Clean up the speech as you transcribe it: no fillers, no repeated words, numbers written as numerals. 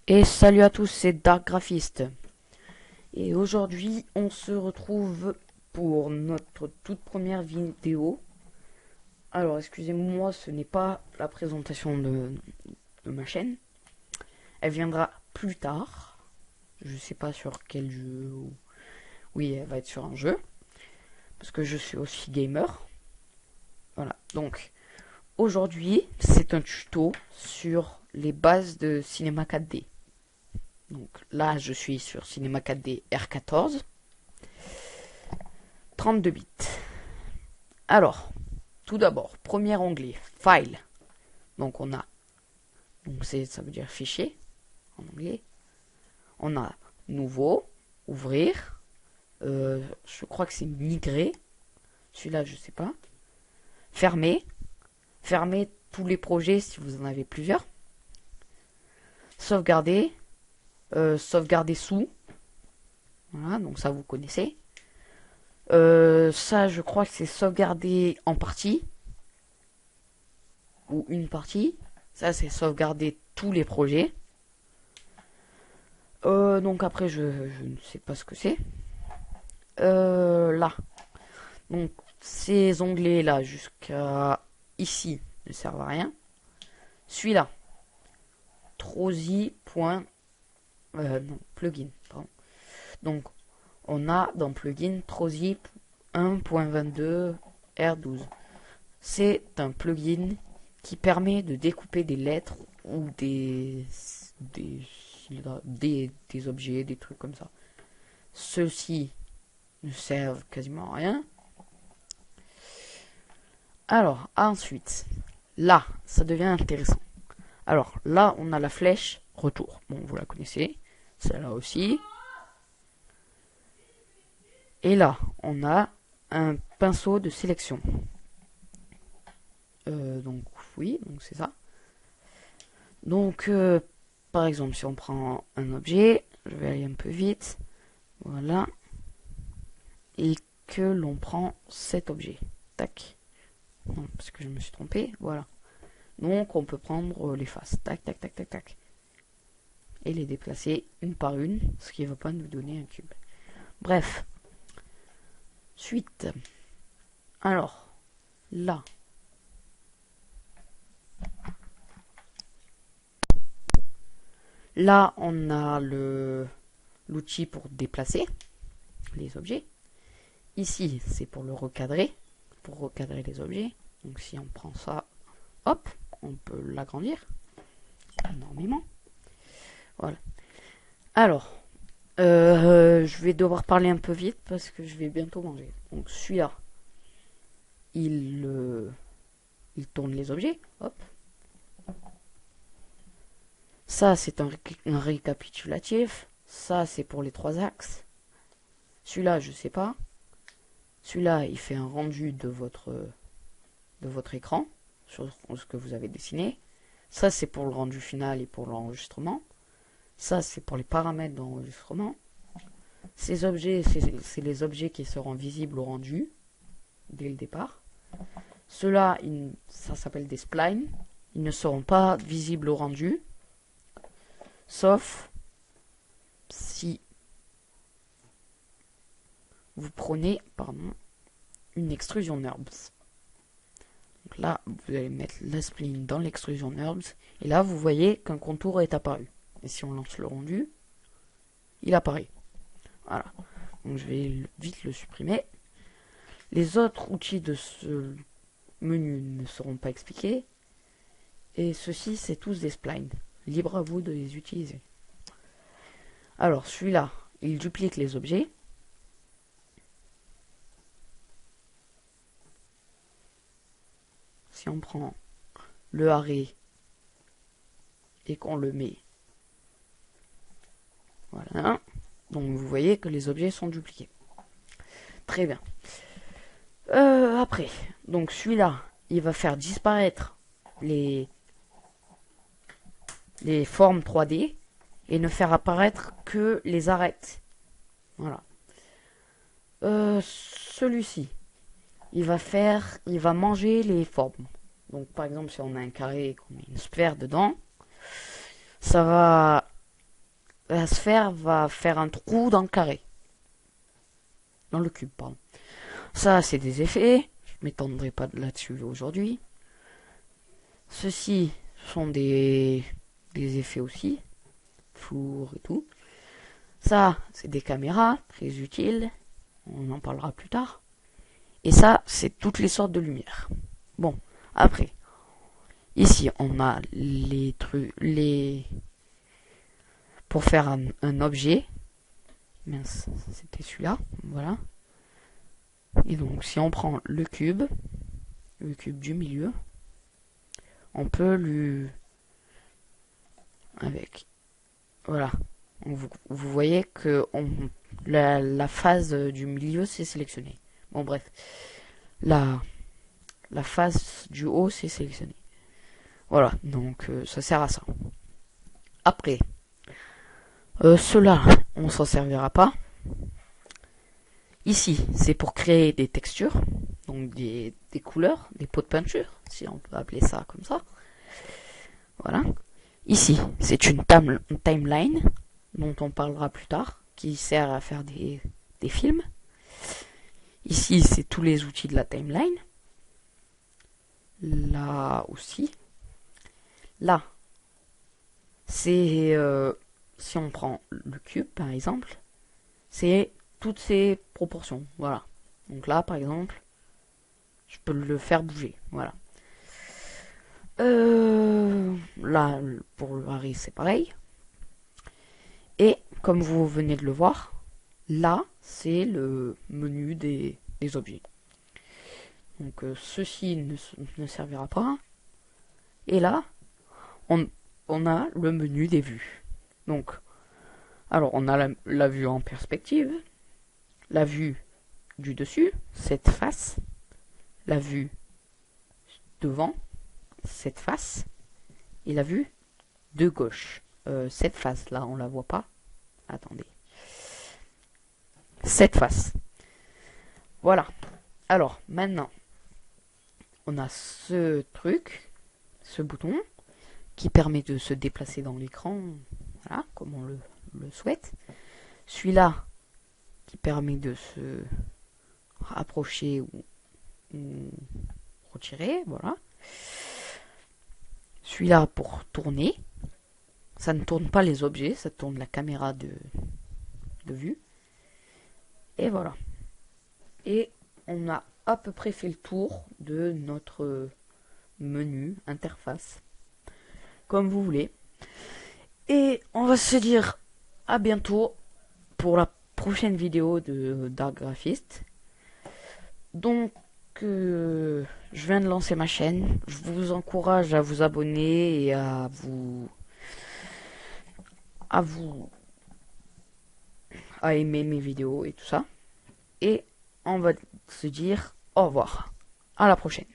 Et salut à tous, c'est Dark Graphiste. Et aujourd'hui, on se retrouve pour notre toute première vidéo. Alors, excusez-moi, ce n'est pas la présentation de ma chaîne. Elle viendra plus tard. Je sais pas sur quel jeu. Oui, elle va être sur un jeu. Parce que je suis aussi gamer. Voilà, donc, aujourd'hui, c'est un tuto sur les bases de Cinema 4D. Donc là, je suis sur Cinema 4D R14, 32 bits. Alors, tout d'abord, premier onglet, File. Donc on a, ça veut dire fichier en anglais. On a Nouveau, Ouvrir. Je crois que c'est Migrer. Celui-là, je sais pas. Fermer. Fermer tous les projets si vous en avez plusieurs. Sauvegarder. Sauvegarder sous. Voilà, donc ça vous connaissez. Ça, je crois que c'est sauvegarder en partie. Ou une partie. Ça, c'est sauvegarder tous les projets. Donc après, je ne sais pas ce que c'est. Là. Donc, ces onglets-là jusqu'à ici ne servent à rien. Celui-là. Trozy. Non, plugin. Pardon. Donc, on a dans plugin Trozy 1.22 R12. C'est un plugin qui permet de découper des lettres ou des objets, des trucs comme ça. Ceux-ci ne servent quasiment à rien. Alors, ensuite, là, ça devient intéressant. Alors, là, on a la flèche retour. Bon, vous la connaissez. Celle-là aussi. Et là, on a un pinceau de sélection. Donc, oui, donc c'est ça. Donc, par exemple, si on prend un objet, je vais aller un peu vite. Voilà. Et que l'on prend cet objet. Tac. Non, parce que je me suis trompé. Voilà. Donc, on peut prendre les faces. Tac, tac, tac, tac, tac. Et les déplacer une par une, ce qui ne va pas nous donner un cube. Bref. Suite. Alors, là. Là, on a l'outil pour déplacer les objets. Ici, c'est pour le recadrer, pour recadrer les objets. Donc si on prend ça, hop, on peut l'agrandir énormément. Voilà. Alors, je vais devoir parler un peu vite parce que je vais bientôt manger. Donc celui-là, il tourne les objets, hop. Ça, c'est un récapitulatif. Ça, c'est pour les 3 axes. Celui-là, je sais pas. Celui-là, il fait un rendu de votre écran sur ce que vous avez dessiné. Ça, c'est pour le rendu final et pour l'enregistrement. Ça, c'est pour les paramètres d'enregistrement. Ces objets, c'est les objets qui seront visibles au rendu dès le départ. Ceux-là, ça s'appelle des splines. Ils ne seront pas visibles au rendu. Sauf si vous prenez une extrusion NURBS. Donc là, vous allez mettre la spline dans l'extrusion NURBS. Et là, vous voyez qu'un contour est apparu. Et si on lance le rendu, il apparaît. Voilà. Donc je vais vite le supprimer. Les autres outils de ce menu ne seront pas expliqués. Et ceux-ci, c'est tous des splines. Libre à vous de les utiliser. Alors, celui-là, il duplique les objets. Si on prend le arrêt et qu'on le met, voilà. Donc, vous voyez que les objets sont dupliqués. Très bien. Après, donc celui-là, il va faire disparaître les formes 3D et ne faire apparaître que les arêtes. Voilà. Celui-ci, il va manger les formes. Donc par exemple, si on a un carré et qu'on met une sphère dedans, ça va la sphère va faire un trou dans le carré. Dans le cube, pardon. Ça, c'est des effets. Je m'étendrai pas là-dessus aujourd'hui. Ceux-ci sont des effets aussi. Four et tout. Ça, c'est des caméras, très utiles. On en parlera plus tard. Et ça, c'est toutes les sortes de lumière. Bon, après. Ici, on a les trucs, pour faire un objet. Mince, c'était celui-là. Voilà. Et donc, si on prend le cube du milieu, on peut lui... Avec... Voilà. Vous voyez que la phase du milieu, c'est sélectionné. Bon, bref. La face du haut, c'est sélectionné. Voilà, donc ça sert à ça. Après, cela, on s'en servira pas. Ici, c'est pour créer des textures, donc des couleurs, des pots de peinture, si on peut appeler ça comme ça. Voilà. Ici, c'est une timeline, dont on parlera plus tard, qui sert à faire des films. Ici, c'est tous les outils de la timeline. Là aussi. Là, c'est si on prend le cube par exemple, c'est toutes ces proportions. Voilà. Donc là, par exemple, je peux le faire bouger. Voilà. Là, pour le Harry, c'est pareil. Et comme vous venez de le voir, là, c'est le menu des objets. Donc ceci ne servira pas. Et là, on a le menu des vues. Donc, alors on a la vue en perspective, la vue du dessus, cette face, la vue devant, cette face, et la vue de gauche. Cette face là, on la voit pas. Attendez. Cette face. Voilà. Alors, maintenant, on a ce truc, ce bouton, qui permet de se déplacer dans l'écran, voilà, comme on le souhaite. Celui-là, qui permet de se rapprocher ou retirer, voilà. Celui-là pour tourner. Ça ne tourne pas les objets, ça tourne la caméra de vue. Et voilà. Et on a à peu près fait le tour de notre menu, interface, comme vous voulez. Et on va se dire à bientôt pour la prochaine vidéo de Dark Graphist. Donc, je viens de lancer ma chaîne. Je vous encourage à vous abonner et à aimer mes vidéos et tout ça. Et on va se dire au revoir. À la prochaine.